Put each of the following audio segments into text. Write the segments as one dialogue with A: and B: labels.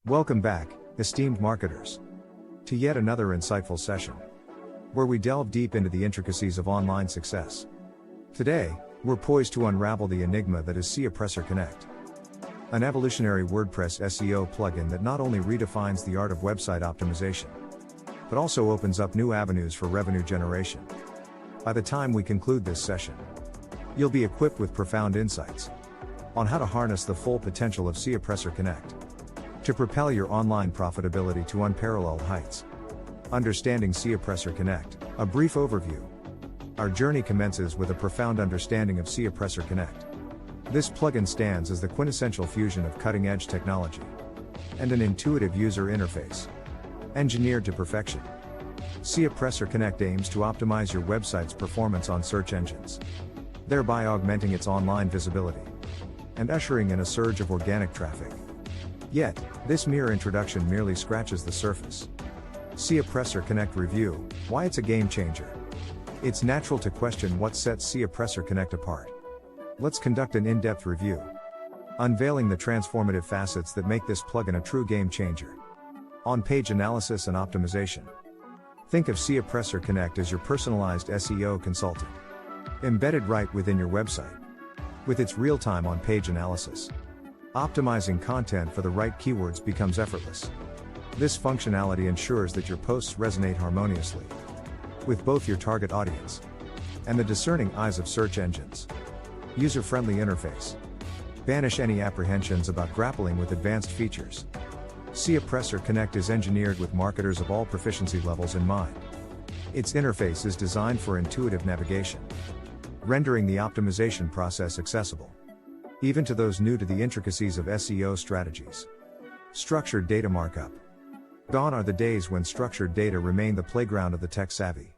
A: Welcome back, esteemed marketers, to yet another insightful session, where we delve deep into the intricacies of online success. Today, we're poised to unravel the enigma that is Seopressor Connect, an evolutionary WordPress SEO plugin that not only redefines the art of website optimization, but also opens up new avenues for revenue generation. By the time we conclude this session, you'll be equipped with profound insights on how to harness the full potential of Seopressor Connect to propel your online profitability to unparalleled heights. Understanding Seopressor Connect, a brief overview. Our journey commences with a profound understanding of Seopressor Connect. This plugin stands as the quintessential fusion of cutting-edge technology and an intuitive user interface, engineered to perfection. Seopressor Connect aims to optimize your website's performance on search engines, thereby augmenting its online visibility and ushering in a surge of organic traffic. Yet, this mere introduction merely scratches the surface. Seopressor Connect review, why it's a game changer. It's natural to question what sets Seopressor Connect apart. Let's conduct an in-depth review, unveiling the transformative facets that make this plugin a true game changer. On-page analysis and optimization. Think of Seopressor Connect as your personalized SEO consultant, embedded right within your website. With its real-time on-page analysis, optimizing content for the right keywords becomes effortless. This functionality ensures that your posts resonate harmoniously with both your target audience and the discerning eyes of search engines. User-friendly interface. Banish any apprehensions about grappling with advanced features. Seopressor Connect is engineered with marketers of all proficiency levels in mind. Its interface is designed for intuitive navigation, rendering the optimization process accessible even to those new to the intricacies of SEO strategies. Structured data markup. Gone are the days when structured data remained the playground of the tech-savvy.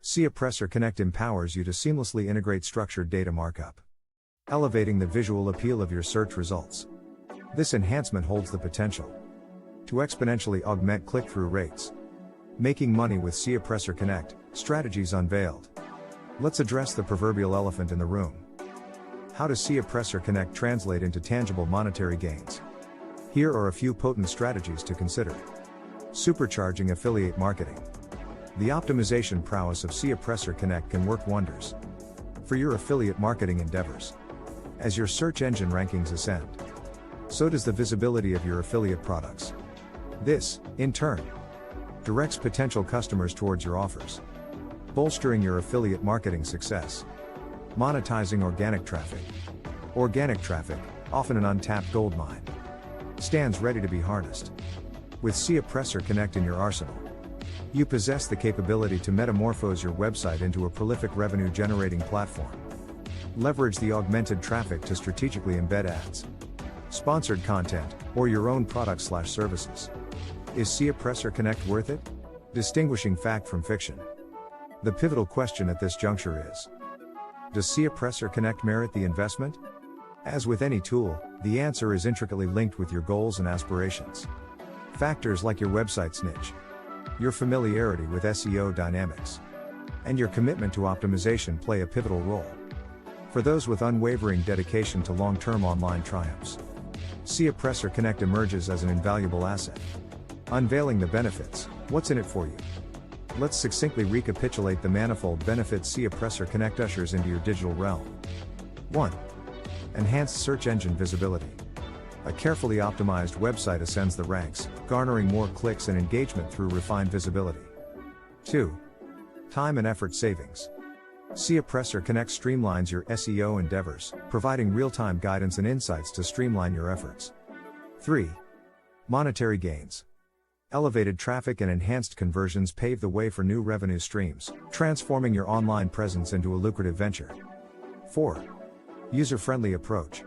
A: Seopressor Connect empowers you to seamlessly integrate structured data markup, elevating the visual appeal of your search results. This enhancement holds the potential to exponentially augment click-through rates. Making money with Seopressor Connect, strategies unveiled. Let's address the proverbial elephant in the room. How does Seopressor Connect translate into tangible monetary gains? Here are a few potent strategies to consider. Supercharging affiliate marketing. The optimization prowess of Seopressor Connect can work wonders for your affiliate marketing endeavors. As your search engine rankings ascend, so does the visibility of your affiliate products. This, in turn, directs potential customers towards your offers, bolstering your affiliate marketing success. Monetizing organic traffic. Organic traffic, often an untapped goldmine, stands ready to be harnessed. With Seopressor Connect in your arsenal, you possess the capability to metamorphose your website into a prolific revenue-generating platform. Leverage the augmented traffic to strategically embed ads, sponsored content, or your own products/services. Is Seopressor Connect worth it? Distinguishing fact from fiction. The pivotal question at this juncture is, does Seopressor Connect merit the investment? As with any tool, the answer is intricately linked with your goals and aspirations. Factors like your website's niche, your familiarity with SEO dynamics, and your commitment to optimization play a pivotal role. For those with unwavering dedication to long-term online triumphs, Seopressor Connect emerges as an invaluable asset. Unveiling the benefits, what's in it for you? Let's succinctly recapitulate the manifold benefits Seopressor Connect ushers into your digital realm. 1. Enhanced search engine visibility. A carefully optimized website ascends the ranks, garnering more clicks and engagement through refined visibility. 2. Time and effort savings. Seopressor Connect streamlines your SEO endeavors, providing real-time guidance and insights to streamline your efforts. 3. Monetary gains. Elevated traffic and enhanced conversions pave the way for new revenue streams, transforming your online presence into a lucrative venture. 4. User-friendly approach.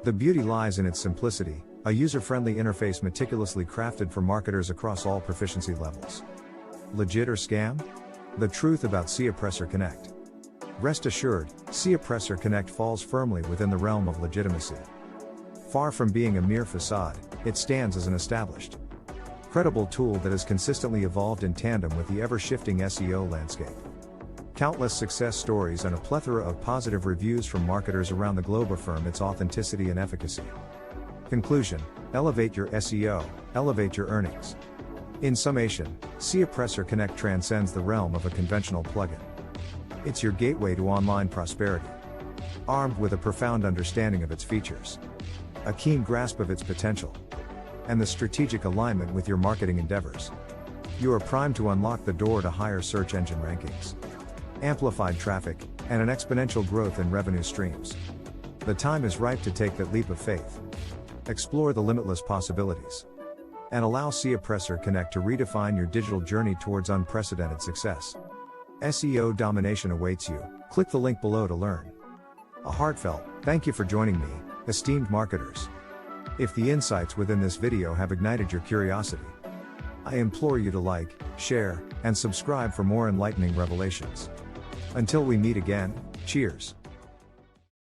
A: The beauty lies in its simplicity, a user-friendly interface meticulously crafted for marketers across all proficiency levels. Legit or scam? The truth about Seopressor Connect. Rest assured, Seopressor Connect falls firmly within the realm of legitimacy. Far from being a mere facade, it stands as an established, credible tool that has consistently evolved in tandem with the ever-shifting SEO landscape. Countless success stories and a plethora of positive reviews from marketers around the globe affirm its authenticity and efficacy. Conclusion: Elevate your SEO, elevate your earnings. In summation, Seopressor Connect transcends the realm of a conventional plugin. It's your gateway to online prosperity. Armed with a profound understanding of its features, a keen grasp of its potential, and the strategic alignment with your marketing endeavors, you are primed to unlock the door to higher search engine rankings, amplified traffic, and an exponential growth in revenue streams. The time is ripe to take that leap of faith. Explore the limitless possibilities, and allow Seopressor Connect to redefine your digital journey towards unprecedented success. SEO domination awaits you. Click the link below to learn. A heartfelt thank you for joining me, esteemed marketers. If the insights within this video have ignited your curiosity, I implore you to like, share, and subscribe for more enlightening revelations. Until we meet again, cheers.